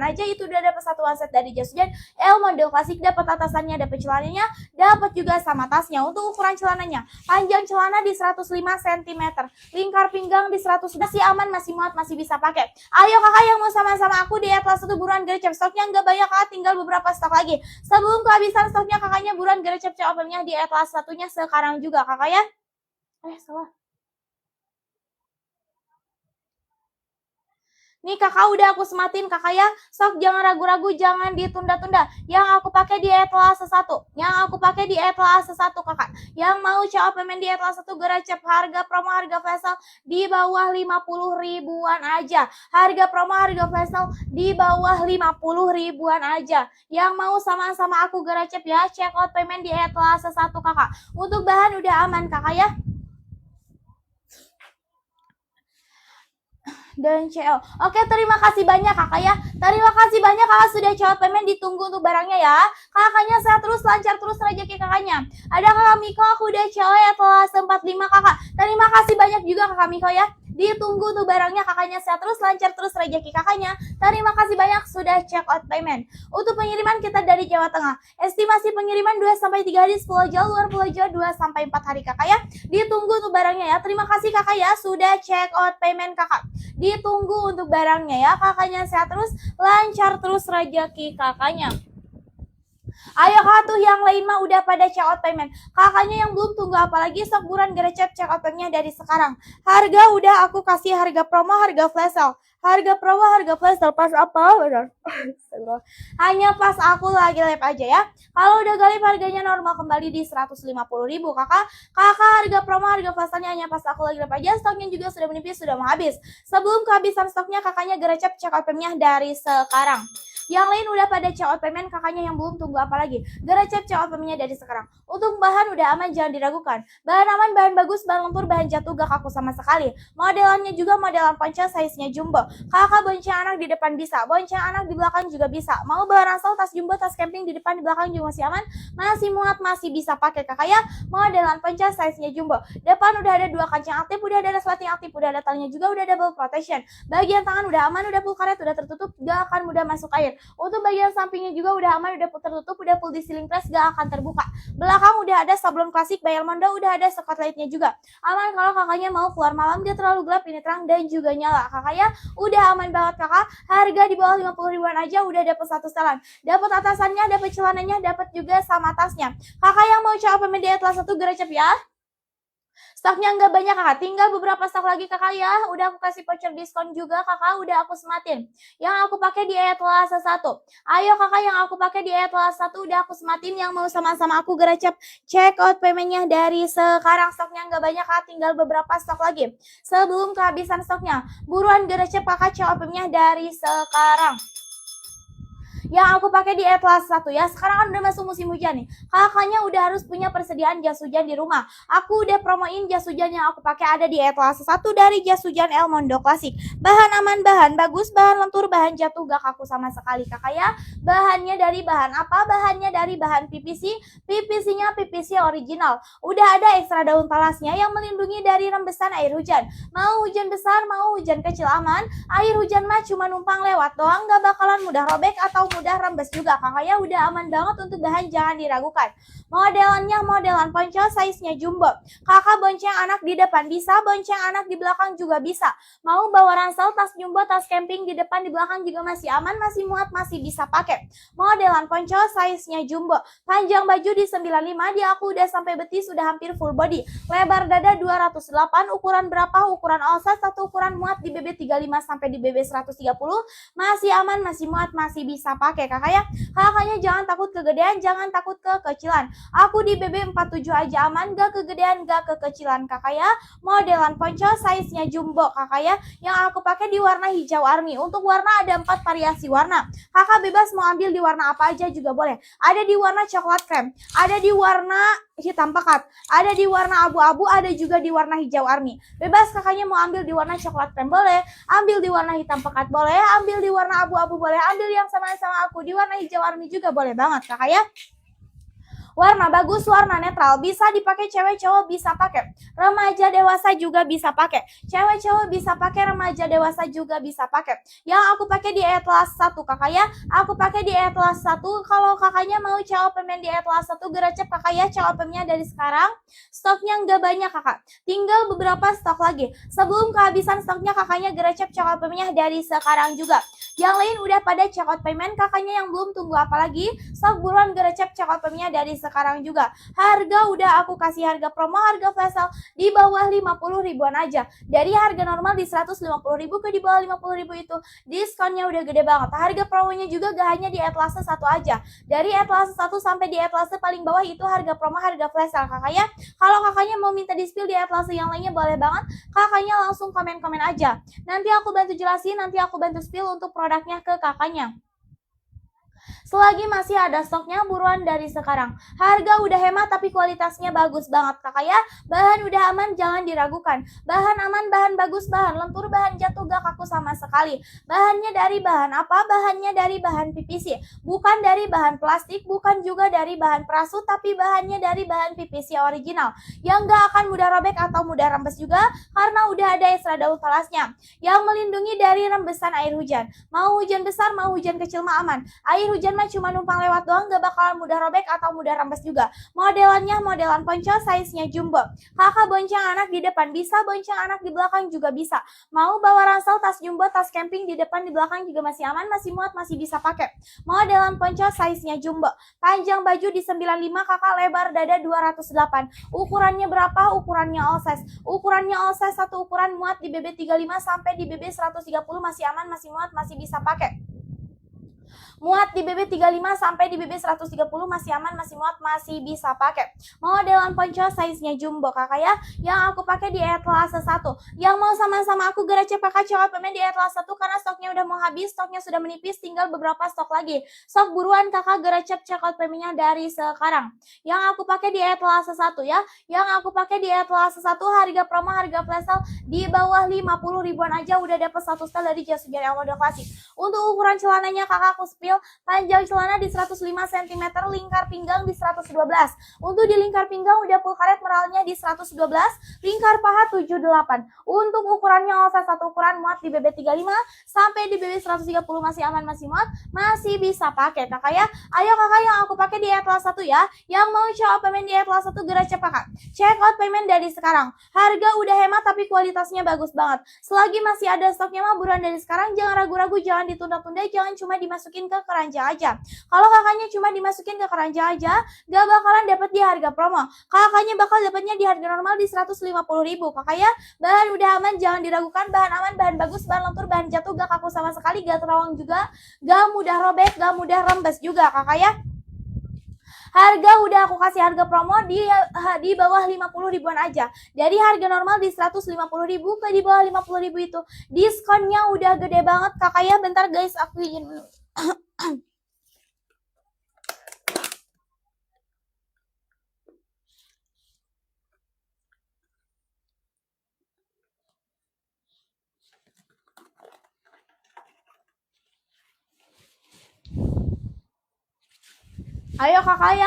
aja itu udah dapat satu set dari jas hujan Elmondo Classic, dapat atasannya, dapat celananya, dapat juga sama tasnya. Untuk ukuran celananya, panjang celana di 105 cm, lingkar pinggang di 100, masih aman, masih muat, masih bisa pakai. Ayo kakak yang mau sama-sama aku di Atlas 1 buruan gercep, stoknya nggak banyak kakak, tinggal beberapa stok lagi. Sebelum kehabisan stoknya kakaknya buruan gercep COPM-nya di Atlas 1-nya sekarang juga kakak ya. Salah. Nih kakak udah aku sematin kakak ya, sok jangan ragu-ragu, jangan ditunda-tunda. Yang aku pakai di Etalase 1, yang aku pakai di Etalase 1 kakak. Yang mau COPM di Etalase 1 gercep, harga promo harga flash sale di bawah 50 ribuan aja. Harga promo harga flash sale di bawah 50 ribuan aja. Yang mau sama-sama aku gercep ya, check out payment di Etalase 1 kakak. Untuk bahan udah aman kakak ya. Dan CL. Oke, terima kasih banyak kakak ya. Terima kasih banyak kakak sudah jawab payment, ditunggu untuk barangnya ya. Kakaknya sehat terus, lancar terus rezeki kakaknya. Ada kakak Miko, aku udah CL ya telah 45 kakak. Terima kasih banyak juga kakak Miko ya. Ditunggu untuk barangnya, kakaknya sehat terus, lancar terus rezeki kakaknya. Terima kasih banyak sudah check out payment. Untuk pengiriman kita dari Jawa Tengah. Estimasi pengiriman 2-3 hari, Pulau Jawa, luar Pulau Jawa 2-4 hari kakak ya. Ditunggu untuk barangnya ya. Terima kasih kakak ya sudah check out payment kakak. Ditunggu untuk barangnya ya. Kakaknya sehat terus, lancar terus rezeki kakaknya. Ayo kakak tuh yang lain mah udah pada check out payment. Kakaknya yang belum, tunggu apalagi, sok buruan gercep check out paymentnya dari sekarang. Harga udah aku kasih harga promo, harga flash sale. Harga promo, harga flash sale pas apa? Benar. Hanya pas aku lagi live aja ya. Kalau udah galip harganya normal kembali di 150.000 kakak. Kakak harga promo, harga flash sale hanya pas aku lagi live aja. Stoknya juga sudah menipis, sudah mau habis. Sebelum kehabisan stoknya, kakaknya gercep check out paymentnya dari sekarang. Yang lain udah pada check out payment, kakaknya yang belum, tunggu apa lagi? Gercep check out paymentnya dari sekarang. Untuk bahan udah aman, jangan diragukan. Bahan aman, bahan bagus, bahan lentur, bahan jatuh gak kaku sama sekali. Modelannya juga modelan ponco, size-nya jumbo. Kakak bonceng anak di depan bisa, bonceng anak di belakang juga bisa. Mau bawa ransel, tas jumbo, tas camping di depan, di belakang juga masih aman, masih muat, masih bisa pakai kakak ya. Modelan ponco, size-nya jumbo. Depan udah ada 2 kancing aktif, udah ada resleting aktif, udah ada talinya juga, udah double protection. Bagian tangan udah aman, udah full karet, udah tertutup, gak akan mudah masuk air. Untuk bagian sampingnya juga udah aman, udah tertutup, udah full di ceiling press, gak akan terbuka. Belakang udah ada sablon klasik by Elmondo, udah ada spotlightnya juga. Aman kalau kakaknya mau keluar malam, dia terlalu gelap, ini terang dan juga nyala. Kakak ya udah aman banget kakak. Harga di bawah 50 ribuan aja udah dapat satu setelan. Dapat atasannya, dapat celananya, dapat juga sama tasnya. Kakak yang mau coba payment di Atlas 1 gercep ya. Stoknya nggak banyak kakak, tinggal beberapa stok lagi kakak ya. Udah aku kasih voucher diskon juga kakak, udah aku sematin. Yang aku pakai di Etalase 1. Ayo kakak yang aku pakai di Etalase 1 udah aku sematin. Yang mau sama-sama aku gercep, check out paymentnya dari sekarang. Stoknya nggak banyak kakak, tinggal beberapa stok lagi. Sebelum kehabisan stoknya, buruan gercep kakak, check out paymentnya dari sekarang. Yang aku pakai di Atlas 1 ya. Sekarang kan udah masuk musim hujan nih. Kakaknya udah harus punya persediaan jas hujan di rumah. Aku udah promoin jas hujan yang aku pakai ada di Atlas 1 dari jas hujan Elmondo Classic. Bahan aman, bahan bagus, bahan lentur, bahan jatuh gak kaku sama sekali kakak ya. Bahannya dari bahan apa? Bahannya dari bahan PVC. PVC-nya PVC original. Udah ada ekstra daun talasnya yang melindungi dari rembesan air hujan. Mau hujan besar, mau hujan kecil aman. Air hujan mah cuma numpang lewat doang, gak bakalan mudah robek atau mudah rembes juga kakaknya. Udah aman banget untuk bahan, jangan diragukan. Modelannya modelan ponco, size-nya jumbo. Kakak bonceng anak di depan bisa, bonceng anak di belakang juga bisa. Mau bawa ransel, tas jumbo, tas camping di depan, di belakang juga masih aman, masih muat, masih bisa pakai. Modelan ponco, size-nya jumbo. Panjang baju di 95, di aku udah sampai betis, udah hampir full body. Lebar dada 208, ukuran berapa? Ukuran all size, satu ukuran muat di BB 35 sampai di BB 130. Masih aman, masih muat, masih bisa pakai kakak ya. Kakaknya jangan takut kegedean, jangan takut kekecilan. Aku di BB 47 aja aman, gak kegedean, gak kekecilan kakak ya. Modelan ponco, size-nya jumbo kakak ya. Yang aku pakai di warna hijau army. Untuk warna ada 4 variasi warna. Kakak bebas mau ambil di warna apa aja juga boleh. Ada di warna coklat krem, ada di warna hitam pekat, ada di warna abu-abu, ada juga di warna hijau army. Bebas kakaknya mau ambil di warna coklat krem boleh, ambil di warna hitam pekat boleh, ambil di warna abu-abu boleh, ambil yang sama-sama aku di warna hijau army juga boleh banget kakak ya. Warna bagus, warna netral, bisa dipakai cewek cowok bisa pakai. Remaja dewasa juga bisa pakai. Cewek cowok bisa pakai, remaja dewasa juga bisa pakai. Yang aku pakai di Atlas 1 kakak ya. Aku pakai di Atlas 1. Kalau kakaknya mau cowok pemain di Atlas 1 geracep kakak ya, cowok pemainnya dari sekarang. Stoknya nggak banyak kakak. Tinggal beberapa stok lagi. Sebelum kehabisan stoknya kakaknya geracep cowok pemainnya dari sekarang juga. Yang lain udah pada check out payment, kakaknya yang belum tunggu apa lagi? Sok buruan geracep check out paymentnya dari sekarang juga. Harga udah aku kasih harga promo, harga flash sale di bawah 50 ribuan aja. Dari harga normal di 150 ribu ke di bawah 50 ribu itu diskonnya udah gede banget. Harga promonya juga gak hanya di Atlas 1 aja. Dari Atlas 1 sampai di Atlas paling bawah itu harga promo, harga flash sale kakaknya. Kalau kakaknya mau minta di-spill di Atlas yang lainnya boleh banget. Kakaknya langsung komen-komen aja. Nanti aku bantu jelasin, nanti aku bantu spill untuk produknya ke kakaknya. Selagi masih ada stoknya, buruan dari sekarang. Harga udah hemat tapi kualitasnya bagus banget kakak ya. Bahan udah aman, jangan diragukan. Bahan aman, bahan bagus, bahan lentur, bahan jatuh gak kaku sama sekali. Bahannya dari bahan apa? Bahannya dari bahan PVC. Bukan dari bahan plastik, bukan juga dari bahan perasu, tapi bahannya dari bahan PVC original. Yang gak akan mudah robek atau mudah rembes juga, karena udah ada extra daun falasnya. Yang melindungi dari rembesan air hujan. Mau hujan besar, mau hujan kecil mah aman. Air hujan mah cuma numpang lewat doang, gak bakalan mudah robek atau mudah rembes juga. Modelannya modelan ponco, size-nya jumbo. Kakak bonceng anak di depan bisa, bonceng anak di belakang juga bisa. Mau bawa ransel, tas jumbo, tas camping di depan di belakang juga masih aman, masih muat, masih bisa pakai. Modelan ponco, size-nya jumbo. Panjang baju di 95 kakak, lebar dada 208. Ukurannya berapa? Ukurannya all size. Ukurannya all size satu ukuran, muat di BB 35 sampai di BB 130 masih aman, masih muat, masih bisa pakai. Muat di BB 35 sampai di BB 130 masih aman, masih muat, masih bisa pakai. Modelan ponco size-nya jumbo kakak ya. Yang aku pakai di Atlas 1. Yang mau sama-sama aku geracep kakak coba pemain di Atlas 1 karena stoknya udah mau habis, stoknya sudah menipis, tinggal beberapa stok lagi. Sok buruan kakak geracep check out pemainnya dari sekarang. Yang aku pakai di Atlas 1 ya. Yang aku pakai di Atlas 1 harga promo, harga flash sale di bawah 50 ribuan aja udah dapat satu style dari jas hujan yang udah klasik. Untuk ukuran celananya kakak aku spill, panjang celana di 105 cm, lingkar pinggang di 112. Untuk di lingkar pinggang udah full karet, meralnya di 112, lingkar paha 78. Untuk ukurannya oversize satu ukuran, muat di BB 35 sampai di BB 130 masih aman, masih muat, masih bisa pakai kakak ya. Ayo kakak yang aku pakai di Atlas 1 ya. Yang mau check out payment di Atlas 1 geracep kakak. Check out payment dari sekarang. Harga udah hemat tapi kualitasnya bagus banget. Selagi masih ada stoknya mah buruan dari sekarang, jangan ragu-ragu, jangan ditunda-tunda, jangan cuma dimasukin ke keranjang aja. Kalau kakaknya cuma dimasukin ke keranjang aja, gak bakalan dapet di harga promo. Kakaknya bakal dapetnya di harga normal di 150 ribu kakak ya. Bahan udah aman, jangan diragukan. Bahan aman, bahan bagus, bahan lentur, bahan jatuh, gak kaku sama sekali, gak terawang juga, gak mudah robek, gak mudah rembes juga kakak ya. Harga udah aku kasih harga promo di bawah 50 ribuan aja. Dari harga normal di 150 ribu ke di bawah 50 ribu itu diskonnya udah gede banget kakak ya. Bentar guys, aku izin dulu. Ayo kakak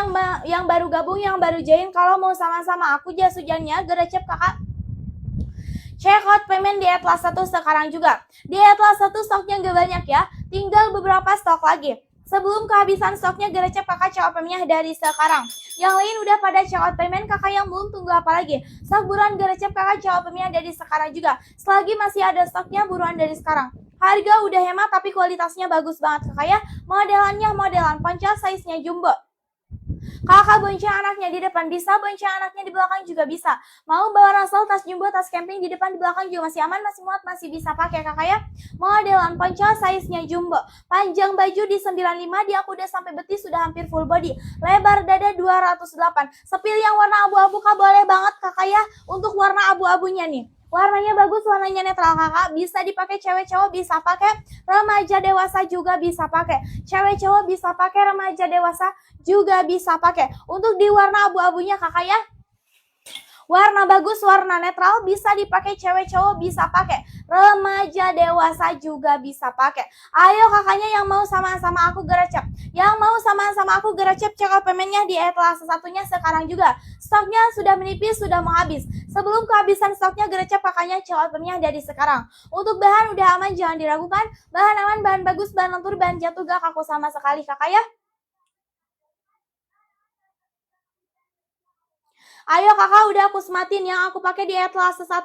yang baru gabung, yang baru join, kalau mau sama-sama aku jas hujannya geracep kakak. Check out payment di Atlas 1 sekarang juga. Di Atlas 1 stoknya gak banyak ya, tinggal beberapa stok lagi. Sebelum kehabisan stoknya geracep kakak check out paymentnya dari sekarang. Yang lain udah pada check out payment, kakak yang belum tunggu apa lagi. Stok buruan geracep kakak check out paymentnya dari sekarang juga. Selagi masih ada stoknya buruan dari sekarang. Harga udah hemat tapi kualitasnya bagus banget kakak ya. Modelannya modelan ponco, size-nya jumbo. Kakak bonceng anaknya di depan bisa, bonceng anaknya di belakang juga bisa. Mau bawa ransel, tas jumbo, tas camping di depan di belakang juga masih aman, masih muat, masih bisa pakai kakak ya. Modelan ponco, size-nya jumbo. Panjang baju di 95, di aku udah sampai betis, sudah hampir full body. Lebar dada 208. Sepil yang warna abu-abu kak boleh banget kakak ya. Untuk warna abu-abunya nih. Warnanya bagus, warnanya netral kakak, bisa dipakai cewek cowok, bisa pakai remaja dewasa juga bisa pakai. Cewek cowok bisa pakai, remaja dewasa juga bisa pakai. Untuk di warna abu-abunya kakak ya. Warna bagus, warna netral, bisa dipakai cewek cowok bisa pakai. Remaja dewasa juga bisa pakai. Ayo kakaknya yang mau sama-sama aku geracep. Yang mau sama-sama aku gercep check out paymentnya di etalase satunya sekarang juga. Stoknya sudah menipis, sudah mau habis. Sebelum kehabisan stoknya gercep kakaknya check out paymentnya dari sekarang. Untuk bahan udah aman, jangan diragukan. Bahan aman, bahan bagus, bahan lentur, bahan jatuh gak kaku sama sekali kakak ya. Ayo kakak, udah aku sematin yang aku pakai di etalase 1.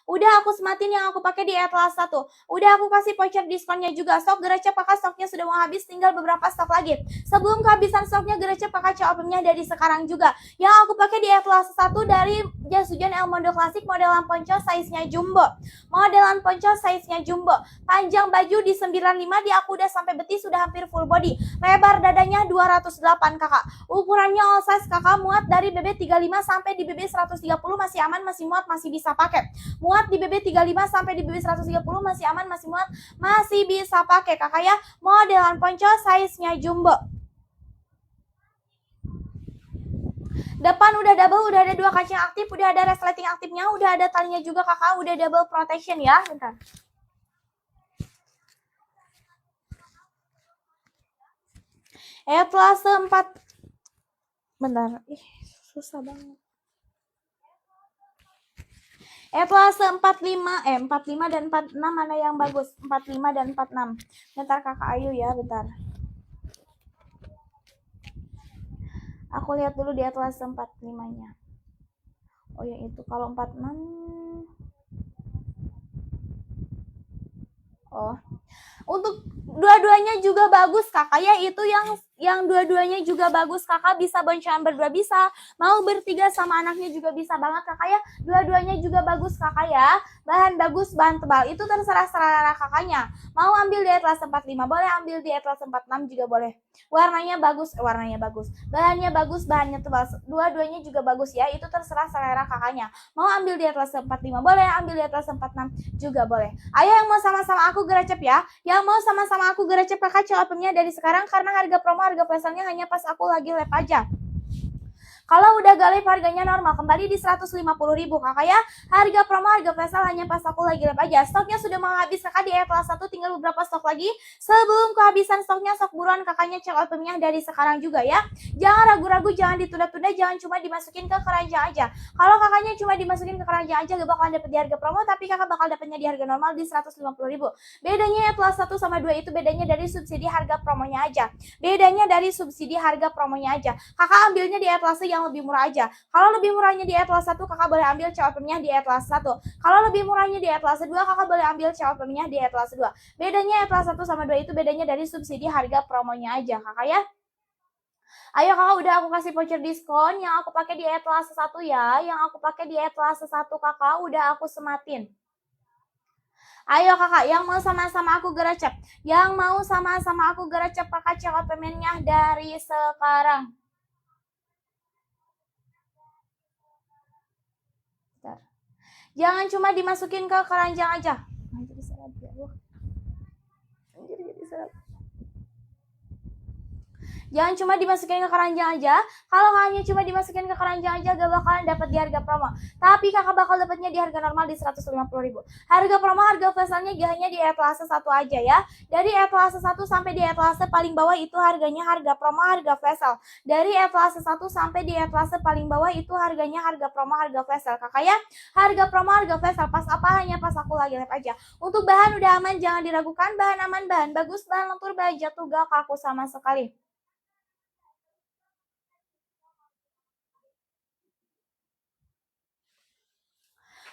Udah aku sematin yang aku pakai di etalase 1. Udah aku kasih voucher diskonnya juga. Stok gercep kakak, stoknya sudah mau habis, tinggal beberapa stok lagi. Sebelum kehabisan stoknya gercep kakak, COP-nya dari sekarang juga. Yang aku pakai di etalase 1 dari jas hujan L model klasik, modelan ponco size-nya jumbo. Modelan ponco size-nya jumbo. Panjang baju di 95, di aku udah sampai betis, sudah hampir full body. Lebar dadanya 208 kakak. Ukurannya all size kakak, muat dari BB 35 sampai di BB 130 masih aman, masih muat, masih bisa pakai. Muat di BB 35 sampai di BB 130 masih aman, masih muat, masih bisa pakai kakak ya. Modelan ponco size-nya jumbo. Depan udah double, udah ada 2 kancing aktif, udah ada resleting aktifnya, udah ada talinya juga kakak, udah double protection ya. Bentar. Etalase 4. Bentar. Susah banget. Etalase 45 dan 46 mana yang bagus? 45 dan 46. Bentar kakak Ayu ya, bentar. Aku lihat dulu di etalase 45-nya. Oh yang itu, kalau 46. Oh. Untuk dua-duanya juga bagus kakak ya, itu yang dua-duanya juga bagus kakak, bisa boncengan berdua bisa, mau bertiga sama anaknya juga bisa banget kakak ya. Dua-duanya juga bagus kakak ya, bahan bagus, bahan tebal, itu terserah selera kakaknya. Mau ambil di etalase 45 boleh, ambil di etalase 46 juga boleh. Warnanya bagus, bahannya bagus, bahannya tebal, dua-duanya juga bagus ya, itu terserah selera kakaknya. Mau ambil di etalase 45 boleh, ambil di etalase 46 juga boleh. Ayo yang mau sama-sama aku gercep ya, yang mau sama-sama aku gercep kakak COP-nya dari sekarang, karena harga promo, harga flash-nya hanya pas aku lagi live aja. Kalau udah gak live harganya normal, kembali di 150.000 kakak ya. Harga promo, harga flash hanya pas aku lagi live aja. Stoknya sudah mau habis kakak di etalase 1, tinggal beberapa stok lagi. Sebelum kehabisan stoknya, stok buruan kakaknya check out-nya dari sekarang juga ya. Jangan ragu-ragu, jangan ditunda-tunda, jangan cuma dimasukin ke keranjang aja. Kalau kakaknya cuma dimasukin ke keranjang aja, gak bakalan dapet di harga promo, tapi kakak bakal dapetnya di harga normal di 150.000. Bedanya etalase 1 sama 2 itu bedanya dari subsidi harga promonya aja. Bedanya dari subsidi harga promonya aja. Kakak ambilnya di etalase yang lebih murah aja. Kalau lebih murahnya di etalase 1, kakak boleh ambil COP-nya di etalase 1. Kalau lebih murahnya di etalase 2, kakak boleh ambil COP-nya di etalase 2. Bedanya etalase 1 sama 2 itu bedanya dari subsidi harga promonya aja kakak ya. Ayo kakak, udah aku kasih voucher diskon yang aku pakai di etalase 1 ya. Yang aku pakai di etalase 1 kakak udah aku sematin. Ayo kakak, yang mau sama-sama aku gercep, yang mau sama-sama aku gercep kakak check out paymentnya dari sekarang. Bentar. Jangan cuma dimasukin ke keranjang aja. Jadi serap ya. Jadi serap. Jangan cuma dimasukin ke keranjang aja. Kalau hanya cuma dimasukin ke keranjang aja, gak bakalan dapat di harga promo. Tapi kakak bakal dapatnya di harga normal di 150.000. Harga promo, harga flash-nya hanya di etalase 1 aja ya. Dari etalase 1 sampai di etalase paling bawah itu harganya harga promo, harga flash sale. Dari etalase 1 sampai di etalase paling bawah itu harganya harga promo, harga flash sale kakak ya. Harga promo, harga flash sale pas apa, hanya pas aku lagi live aja. Untuk bahan udah aman, jangan diragukan, bahan aman, bahan bagus, bahan lentur, bahan jatuh gak kaku sama sekali.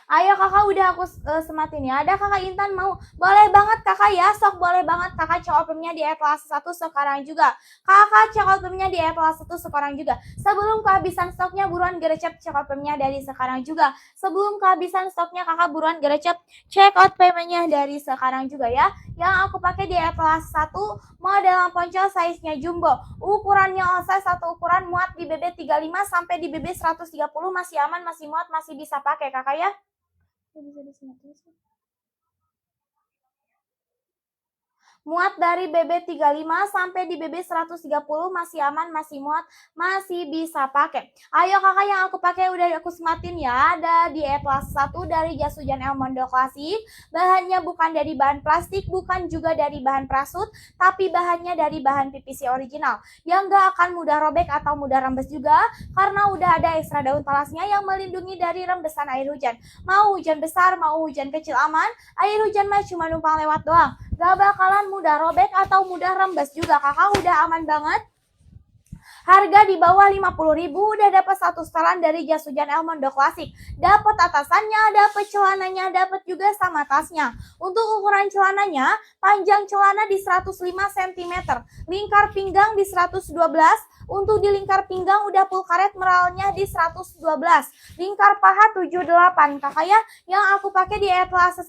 Ayo kakak, udah aku sematin ya. Ada kakak Intan mau? Boleh banget kakak ya, sok boleh banget kakak check out-nya di etalase 1 sekarang juga. Kakak check out-nya di etalase 1 sekarang juga. Sebelum kehabisan stoknya, buruan gercep check out-nya dari sekarang juga. Sebelum kehabisan stoknya, kakak buruan gercep check out payment-nya dari sekarang juga ya. Yang aku pakai di etalase 1, model ponco size-nya jumbo. Ukurannya all size, satu ukuran, muat di BB 35 sampai di BB 130, masih aman, masih muat, masih bisa pakai kakak ya. Bisa disimak. Muat dari BB 35 sampai di BB 130 masih aman, masih muat, masih bisa pakai. Ayo kakak, yang aku pakai udah aku sematin ya. Ada di Atlas 1 dari jas hujan Elmondo Klasik. Bahannya bukan dari bahan plastik, bukan juga dari bahan prasut, tapi bahannya dari bahan PVC original yang gak akan mudah robek atau mudah rembes juga, karena udah ada ekstra daun talasnya yang melindungi dari rembesan air hujan. Mau hujan besar, mau hujan kecil aman, air hujan mah cuma numpang lewat doang. Gak bakalan mudah robek atau mudah rembes juga, kakak udah aman banget. Harga di bawah 50.000 udah dapat satu setelan dari jas hujan Elmondo Klasik. Dapat atasannya, dapat celananya, dapat juga sama tasnya. Untuk ukuran celananya, panjang celana di 105 cm, lingkar pinggang di 112. Untuk di lingkar pinggang udah full karet meralnya di 112. Lingkar paha 78. Kakak ya, yang aku pakai di Atlas 1.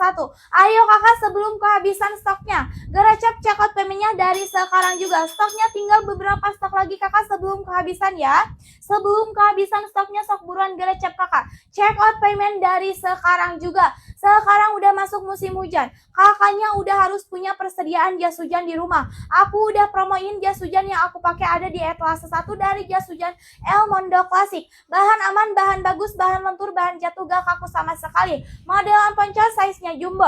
Ayo kakak, sebelum kehabisan stoknya, geracep cekot paymentnya dari sekarang juga. Stoknya tinggal beberapa stok lagi kakak sebelum kehabisan ya. Sebelum kehabisan stoknya, sok buruan geracep kakak. Check out payment dari sekarang juga. Sekarang udah masuk musim hujan. Kakaknya udah harus punya persediaan jas hujan di rumah. Aku udah promoin jas hujan yang aku pakai ada di Atlas 1 dari jas hujan Elmondo Klasik. Bahan aman, bahan bagus, bahan lentur, bahan jatuh gak kaku sama sekali. Modelan ponco size-nya jumbo.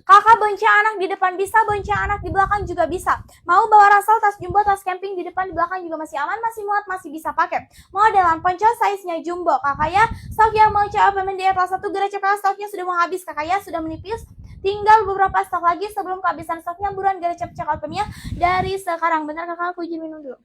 Kakak bonceng anak di depan bisa, bonceng anak di belakang juga bisa. Mau bawa ransel, tas jumbo, tas camping di depan, di belakang juga masih aman, masih muat, masih bisa pakai. Modelan ponco size-nya jumbo kakak ya. Stok yang mau coba payment di Atlas 1 geracep stoknya sudah mau habis kakak ya, sudah menipis. Tinggal beberapa stok lagi sebelum kehabisan stoknya, buruan geracep check out paymentnya dari sekarang. Bentar kakak, aku izin minum dulu.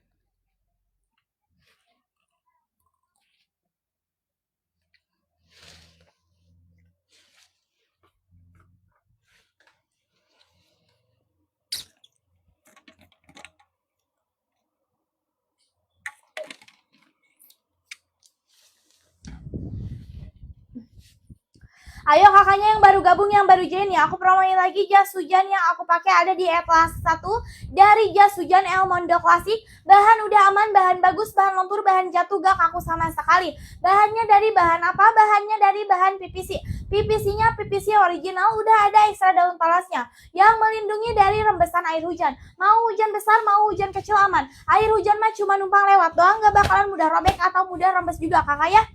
Ayo kakaknya yang baru gabung, yang baru join ya, aku promoin lagi jas hujan yang aku pakai ada di Atlas 1 dari jas hujan Elmondo Klasik. Bahan udah aman, bahan bagus, bahan lentur, bahan jatuh gak kaku sama sekali. Bahannya dari bahan apa? Bahannya dari bahan PVC. PVC-nya PVC original, udah ada ekstra daun talasnya yang melindungi dari rembesan air hujan. Mau hujan besar, mau hujan kecil aman. Air hujan mah cuma numpang lewat doang, gak bakalan mudah robek atau mudah rembes juga kakak ya.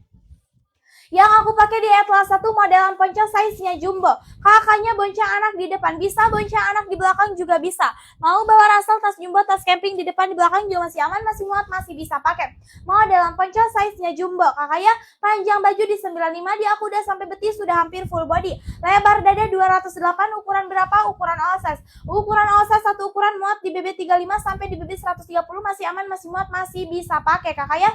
Yang aku pakai di Atlas 1 modelan ponco size-nya jumbo. Kakaknya bonceng anak di depan bisa, bonceng anak di belakang juga bisa. Mau bawa ransel, tas jumbo, tas camping di depan, di belakang juga masih aman, masih muat, masih bisa pakai. Modelan ponco size-nya jumbo. Kakaknya panjang baju di 95, di aku udah sampai betis, sudah hampir full body. Lebar dada 208, ukuran berapa? Ukuran all size. Ukuran all size satu ukuran muat di BB 35 sampai di BB 130 masih aman, masih muat, masih bisa pakai kakak ya.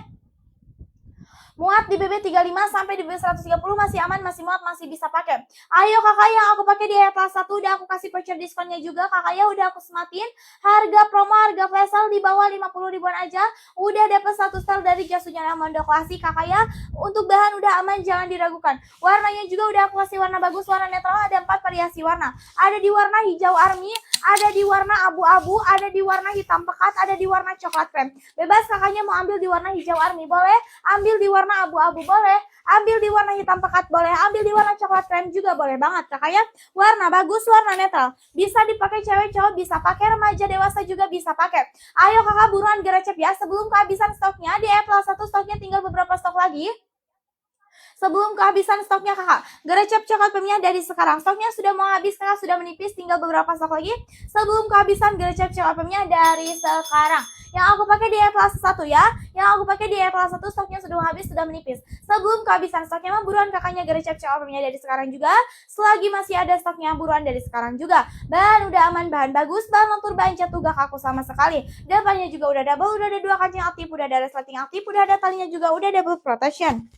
Muat di BB 35 sampai di BB 130 masih aman, masih muat, masih bisa pakai. Ayo kakak, yang aku pakai di Atlas 1 udah aku kasih voucher diskonnya juga kakak ya, udah aku sematin. Harga promo, harga flash sale di bawah 50.000-an aja. Udah dapat satu style dari jas hujan Elmondo Klasik kakak ya. Untuk bahan udah aman, jangan diragukan. Warnanya juga udah aku kasih warna bagus, warna netral, ada 4 variasi warna. Ada di warna hijau army, ada di warna abu-abu, ada di warna hitam pekat, ada di warna coklat krem. Bebas kakaknya mau ambil di warna hijau army boleh, ambil di warna abu-abu boleh, ambil di warna hitam pekat boleh, ambil di warna coklat krem juga boleh banget kakak ya. Warna bagus, warna netral, bisa dipakai cewek cowok, bisa pakai remaja dewasa juga bisa pakai. Ayo kakak buruan geracep ya sebelum kehabisan stoknya. Di Atlas 1 stoknya tinggal beberapa stok lagi. Sebelum kehabisan stoknya kakak, geracep coklat paymentnya dari sekarang. Stoknya sudah mau habis kakak, sudah menipis, tinggal beberapa stok lagi. Sebelum kehabisan geracep coklat paymentnya dari sekarang. Yang aku pakai di Atlas 1 ya, yang aku pakai di Atlas 1 stoknya sudah mau habis, sudah menipis. Sebelum kehabisan stoknya mah buruan kakaknya geracep coklat paymentnya dari sekarang juga. Selagi masih ada stoknya buruan dari sekarang juga. Bahan udah aman, bahan bagus, bahan lentur, bahan jatuh gak kaku sama sekali. Depannya juga udah double, udah ada 2 kancing aktif, udah ada resleting aktif, udah ada talinya juga, udah double protection.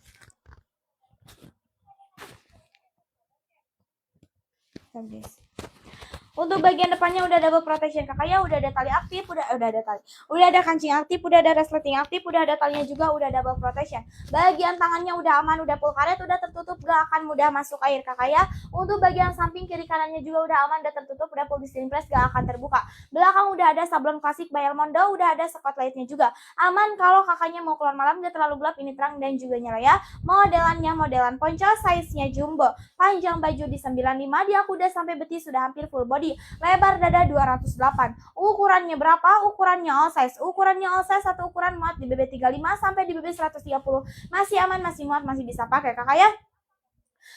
Untuk bagian depannya udah double protection kakak ya, udah ada tali aktif, udah ada tali, udah ada kancing aktif, udah ada resleting aktif, udah ada talinya juga, udah double protection. Bagian tangannya udah aman, udah full karet, udah tertutup, gak akan mudah masuk air kakak ya. Untuk bagian samping kiri kanannya juga udah aman, udah tertutup, udah full distilin press, gak akan terbuka. Belakang udah ada sablon klasik by Elmondo, udah ada spotlightnya juga. Aman kalau kakaknya mau keluar malam, gak terlalu gelap, ini terang dan juga nyala ya. Modelannya modelan ponco, size-nya jumbo. Panjang baju di 95, di aku udah sampai betis, sudah hampir full body. body, lebar dada 208. Ukurannya berapa? Ukurannya all size. Ukurannya all size satu ukuran muat di BB 35 sampai di BB 130. Masih aman, masih muat, masih bisa pakai kakak ya.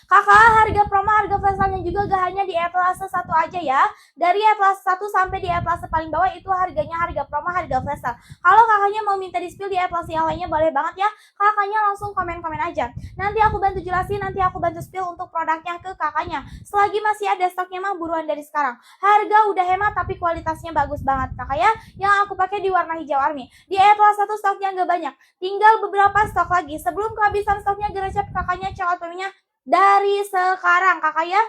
Kakak, harga promo harga flash sale-nya juga gak hanya di etalase 1 aja ya. Dari etalase 1 sampai di etalase paling bawah itu harganya harga promo harga flash sale. Kalau kakaknya mau minta di-spill di etalase yang lainnya boleh banget ya. Kakaknya langsung komen-komen aja. Nanti aku bantu jelasin, nanti aku bantu spill untuk produknya ke kakaknya. Selagi masih ada stoknya mah buruan dari sekarang. Harga udah hemat tapi kualitasnya bagus banget kakak ya. Yang aku pakai di warna hijau army. Di etalase 1 stoknya gak banyak. Tinggal beberapa stok lagi. Sebelum kehabisan stoknya gercep kakaknya cekot peminya dari sekarang kakak ya.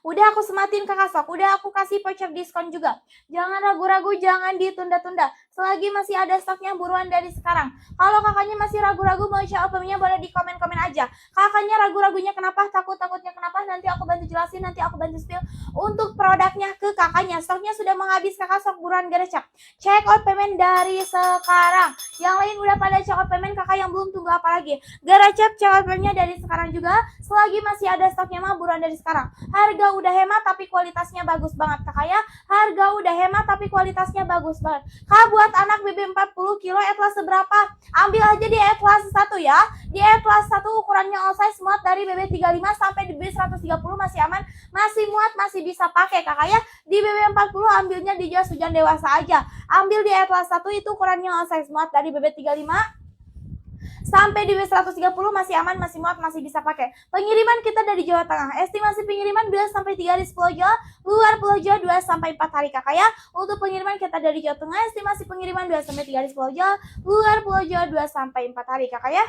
Udah aku sematin kakak stok, udah aku kasih voucher diskon juga. Jangan ragu-ragu, jangan ditunda-tunda. Selagi masih ada stoknya buruan dari sekarang. Kalau kakaknya masih ragu-ragu mau share opininya boleh di komen-komen aja. Kakaknya ragu-ragunya kenapa, takut-takutnya kenapa, nanti aku bantu jelasin, nanti aku bantu spill untuk produknya ke kakaknya. Stoknya sudah mau habis kakak, stok buruan gercep. Check out payment dari sekarang. Yang lain udah pada check out payment, kakak yang belum tunggu apa lagi. Gercep check out paymentnya dari sekarang juga. Selagi masih ada stoknya mah buruan dari sekarang. Harga udah hemat tapi kualitasnya bagus banget kakak ya. Harga udah hemat tapi kualitasnya bagus banget. Kak, buat anak BB 40 kilo etalase berapa? Ambil aja di etalase 1 ya. Di etalase 1 ukurannya all size muat dari BB 35 sampai di BB 130 masih aman, masih muat, masih bisa pakai kakak ya. Di BB 40 ambilnya di jas hujan dewasa aja. Ambil di etalase 1 itu ukurannya all size muat dari BB 35 sampai di W130 masih aman, masih muat, masih bisa pakai. Pengiriman kita dari Jawa Tengah. Estimasi pengiriman 2 sampai 3 hari 10 Jawa, luar Pulau Jawa 2 sampai 4 hari kakak ya. Untuk pengiriman kita dari Jawa Tengah, estimasi pengiriman 2 sampai 3 hari 10 Jawa, luar Pulau Jawa 2 sampai 4 hari kakak ya.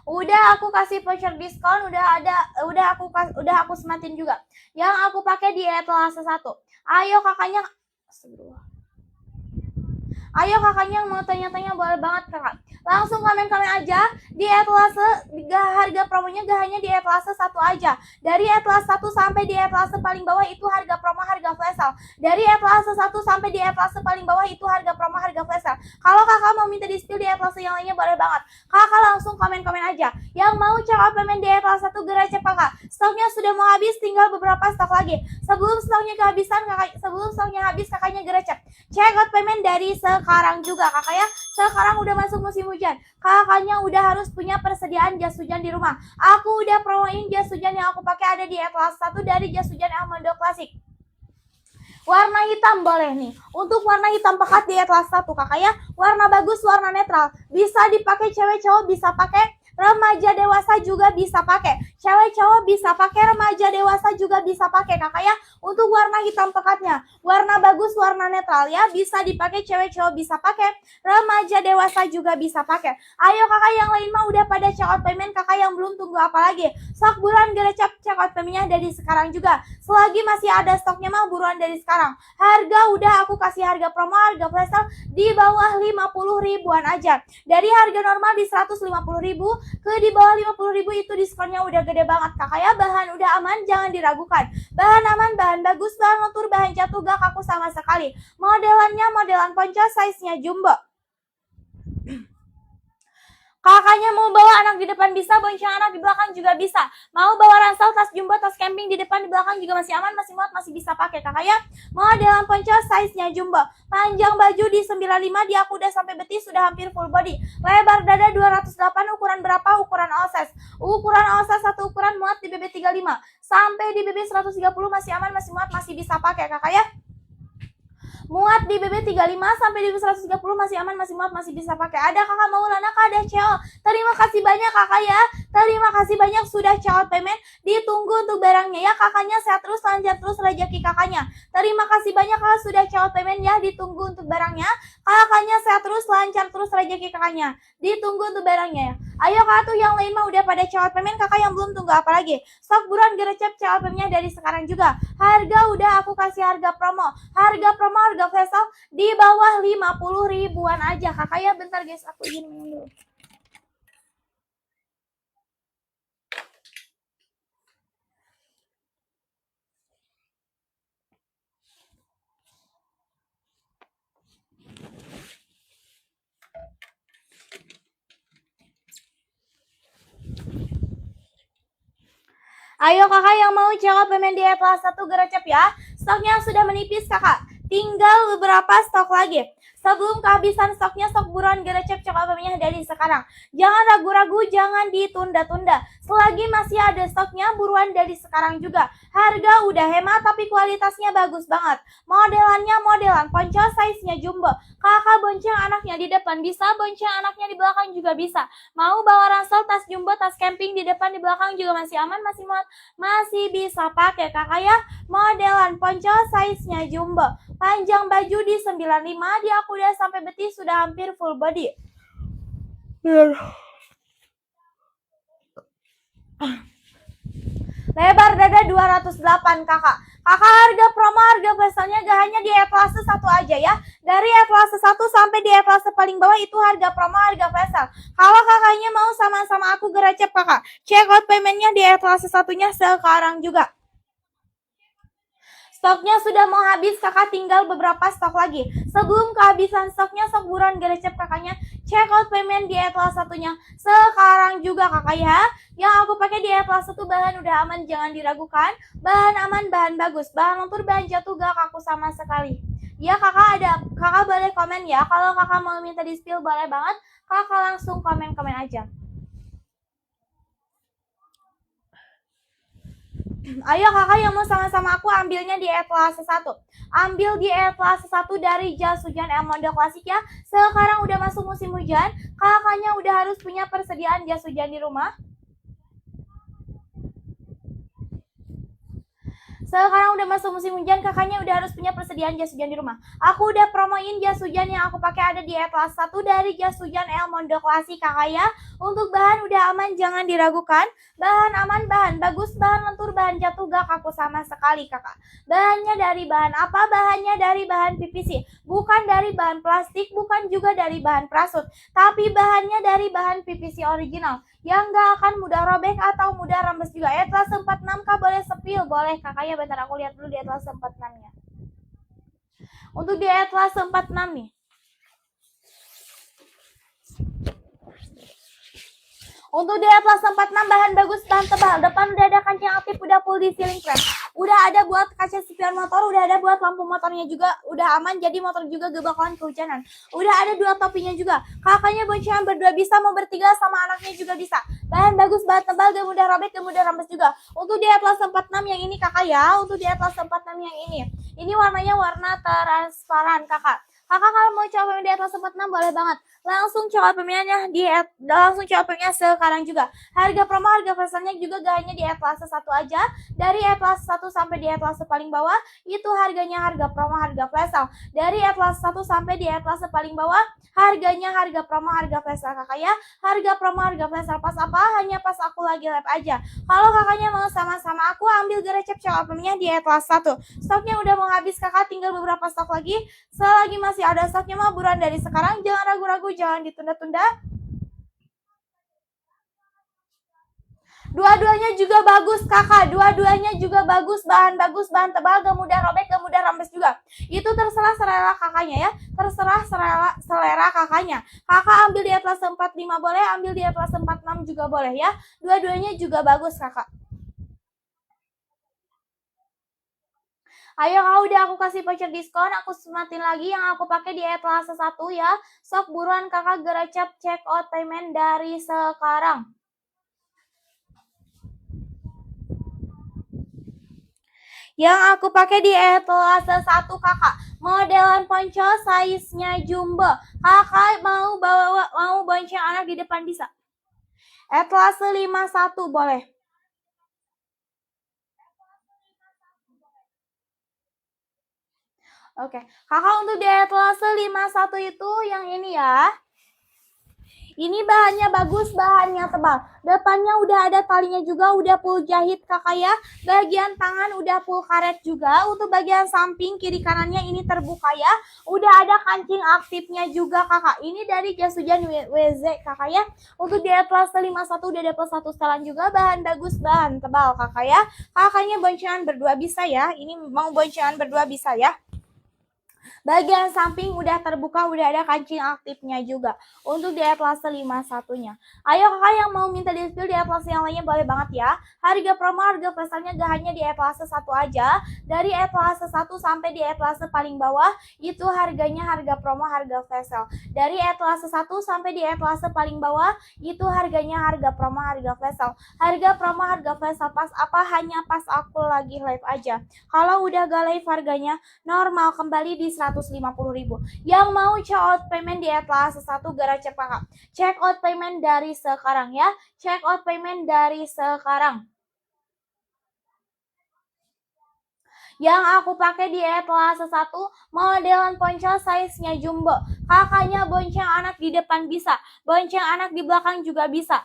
Udah aku kasih voucher diskon, udah aku sematin juga. Yang aku pakai di etalase 1. Ayo kakaknya, ayo kakaknya yang mau tanya-tanya boleh banget kakak. Langsung komen-komen aja di etalase harga promonya gak hanya di etalase 1 aja. Dari etalase 1 sampai di etalase paling bawah itu harga promo harga flash sale. Dari etalase 1 sampai di etalase paling bawah itu harga promo harga flash sale. Kalau kakak mau minta di spill di etalase yang lainnya boleh banget. Kakak langsung komen-komen aja. Yang mau check out payment di etalase 1 gercep kakak. Stoknya sudah mau habis, tinggal beberapa stok lagi. Sebelum stoknya kehabisan kakak, sebelum stoknya habis kakaknya gercep. Check out payment dari sekarang juga kakak ya. Sekarang udah masuk musim hujan. Kakaknya udah harus punya persediaan jas hujan di rumah. Aku udah promoin jas hujan yang aku pakai ada di etalase 1 dari jas hujan Elmondo Classic. Warna hitam boleh nih. Untuk warna hitam pekat di etalase 1 kakak ya. Warna bagus, warna netral. Bisa dipakai cewek cowok, bisa pakai remaja dewasa juga bisa pakai. Cewek cowok bisa pakai, remaja dewasa juga bisa pakai kakak ya. Untuk warna hitam pekatnya, warna bagus, warna netral ya, bisa dipakai cewek cowok bisa pakai, remaja dewasa juga bisa pakai. Ayo kakak yang lain mah udah pada check out payment, kakak yang belum tunggu apa lagi. Sok buruan gercep check out paymentnya dari sekarang juga. Selagi masih ada stoknya mah buruan dari sekarang. Harga udah aku kasih harga promo, harga flash sale di bawah 50 ribuan aja. Dari harga normal di 150 ribu ke di bawah 50 ribu itu diskonnya udah gede banget kakak ya. Bahan udah aman, jangan diragukan. Bahan aman, bahan bagus, bahan lentur, bahan jatuh gak kaku sama sekali. Modelannya modelan ponco, size-nya jumbo. Kakaknya mau bawa anak di depan bisa, bonceng anak di belakang juga bisa. Mau bawa ransel, tas jumbo, tas camping di depan, di belakang juga masih aman, masih muat, masih bisa pakai kakak ya. Modelan ponco, size-nya jumbo. Panjang baju di 95, di aku udah sampai betis, sudah hampir full body. Lebar dada 208, ukuran berapa? Ukuran all size. Ukuran all size satu ukuran muat di BB 35 sampai di BB 130 masih aman, masih muat, masih bisa pakai kakak ya. Muat di BB 35 sampai di BB 130 masih aman, masih muat, masih bisa pakai. Ada kakak mau lana, ada CEO. Terima kasih banyak kakak ya. Terima kasih banyak sudah check payment. Ditunggu untuk barangnya ya kakaknya, sehat terus, lancar terus rezeki kakaknya. Terima kasih banyak kakak sudah check payment ya. Ditunggu untuk barangnya. Kakaknya sehat terus, lancar terus rezeki kakaknya. Ditunggu untuk barangnya ya. Ayo kakak tuh yang lain mah udah pada check payment, kakak yang belum tunggu apa lagi. Sok buruan gercep check paymentnya dari sekarang juga. Harga udah aku kasih harga promo. Harga promo harga flash sale di bawah 50 ribuan aja kakak ya. Bentar guys, aku izin minum dulu. Ayo kakak yang mau cekot payment di kelas 1 geracep ya. Stoknya sudah menipis kakak. Tinggal beberapa stok lagi. Sebelum kehabisan stoknya, stok buruan geracep cekot paymentnya dari sekarang. Jangan ragu-ragu, jangan ditunda-tunda. Selagi masih ada stoknya, buruan dari sekarang juga. Harga udah hemat tapi kualitasnya bagus banget. Modelannya modelan ponco, size-nya jumbo. Kakak bonceng anaknya di depan bisa, bonceng anaknya di belakang juga bisa. Mau bawa ransel, tas jumbo, tas camping di depan, di belakang juga masih aman, masih bisa pakai kakak ya. Modelan ponco, size-nya jumbo. Panjang baju di 95, di aku udah sampai betis, sudah hampir full body. Lebar dada 208 kakak. Kakak harga promo, harga pesannya gak hanya di etalase 1 aja ya. Dari etalase 1 sampai di etalase paling bawah itu harga promo, harga pesan. Kalau kakaknya mau sama-sama aku geracep kakak, check out paymentnya di etalase satunya sekarang juga. Stoknya sudah mau habis kakak, tinggal beberapa stok lagi. Sebelum kehabisan stoknya, sok buruan geracep kakaknya. Check out payment di etalase satunya sekarang juga kakak ya. Yang aku pakai di etalase 1 bahan udah aman, jangan diragukan. Bahan aman, bahan bagus. Bahan lentur, bahan jatuh gak kaku sama sekali. Ya kakak, kakak boleh komen ya. Kalau kakak mau minta di spill boleh banget. Kakak langsung komen-komen aja. Ayo kakak yang mau sama-sama aku ambilnya di etalase 1. Ambil di etalase 1 dari jas hujan El Mondo Klasik ya. Sekarang udah masuk musim hujan, kakaknya udah harus punya persediaan jas hujan di rumah. Sekarang udah masuk musim hujan, kakaknya udah harus punya persediaan jas hujan di rumah. Aku udah promoin jas hujan yang aku pakai ada di etalase 1 dari jas hujan El Mondo Klasik kakak ya. Untuk bahan udah aman, jangan diragukan. Bahan aman, bahan bagus, bahan lentur, bahan jatuh gak kaku sama sekali kakak. Bahannya dari bahan apa? Bahannya dari bahan PVC. Bukan dari bahan plastik, bukan juga dari bahan prasut. Tapi bahannya dari bahan PVC original. Yang gak akan mudah robek atau mudah rembes juga. Etalase 46 kak, boleh sepil, boleh kakak ya. Bentar aku lihat dulu di etalase 46 nya. Untuk di etalase 46 nih. Untuk di etalase 46 bahan bagus, bahan tebal. Depan udah ada kancing aktif, udah full di ceiling fan. Udah ada buat kaca spion motor, udah ada buat lampu motornya juga. Udah aman, jadi motor juga gak bakalan kehujanan. Udah ada 2 topinya juga. Kakaknya boncengan berdua bisa, mau bertiga sama anaknya juga bisa. Bahan bagus, bahan tebal, gak mudah robek, gak mudah rembes juga. Untuk di etalase 46 yang ini kakak ya. Untuk di etalase 46 yang ini. Ini warnanya warna transparan kakak. Kakak kalau mau coba di etalase 46 boleh banget. Langsung coba pemainnya sekarang juga. Harga promo, harga pesannya juga gak hanya di etalase 1 aja. Dari etalase 1 sampai di etalase paling bawah itu harganya harga promo, harga flash sale. Dari etalase 1 sampai di etalase paling bawah harganya harga promo, harga flash sale kakak ya. Harga promo, harga flash sale pas apa? Hanya pas aku lagi live aja. Kalau kakaknya mau sama-sama aku ambil geracep coba pemainnya di etalase 1. Stoknya udah mau habis kakak, tinggal beberapa stok lagi. Selagi masih ada stoknya mah buruan dari sekarang, jangan ragu-ragu, jangan ditunda-tunda. Dua-duanya juga bagus kakak, dua-duanya juga bagus, bahan tebal, gak mudah robek, gak mudah rembes juga. Itu terserah selera kakaknya ya, terserah selera kakaknya. Kakak ambil di etalase 45 boleh, ambil di etalase 46 juga boleh ya. Dua-duanya juga bagus kakak. Ayo kak, udah aku kasih voucher diskon, aku sematin lagi yang aku pakai di etalase 1 ya. Sok buruan kakak geracep check out payment dari sekarang. Yang aku pakai di etalase 1 kakak, modelan ponco, size-nya jumbo. Kakak mau bonceng anak di depan bisa. Etalase 51 boleh. Oke, kakak untuk di etalase 51 itu yang ini ya. Ini bahannya bagus, bahannya tebal. Depannya udah ada talinya juga, udah full jahit kakak ya. Bagian tangan udah full karet juga. Untuk bagian samping kiri kanannya ini terbuka ya. Udah ada kancing aktifnya juga kakak. Ini dari jas hujan WZ kakak ya. Untuk di etalase 51 udah dapat 1 setelan juga. Bahan bagus, bahan tebal kakak ya. Kakaknya boncengan berdua bisa ya. Ini mau boncengan berdua bisa ya. Bagian samping udah terbuka, udah ada kancing aktifnya juga untuk di Atlas 51-nya. Ayo kakak yang mau minta di-spill di Atlas yang lainnya boleh banget ya. Harga promo, harga pesannya gak hanya di Atlas 1 aja. Dari Atlas 1 sampai di Atlas paling bawah itu harganya harga promo, harga flash sale. Dari Atlas 1 sampai di Atlas paling bawah itu harganya harga promo, harga flash sale. Harga promo, harga flash sale pas apa? Hanya pas aku lagi live aja. Kalau udah gak live harganya normal kembali di 150.000. Yang mau check out payment di Atlas 1 gara cepat. Check out payment dari sekarang ya. Check out payment dari sekarang. Yang aku pakai di Atlas 1 modelan ponco size-nya jumbo. Kakaknya bonceng anak di depan bisa, bonceng anak di belakang juga bisa.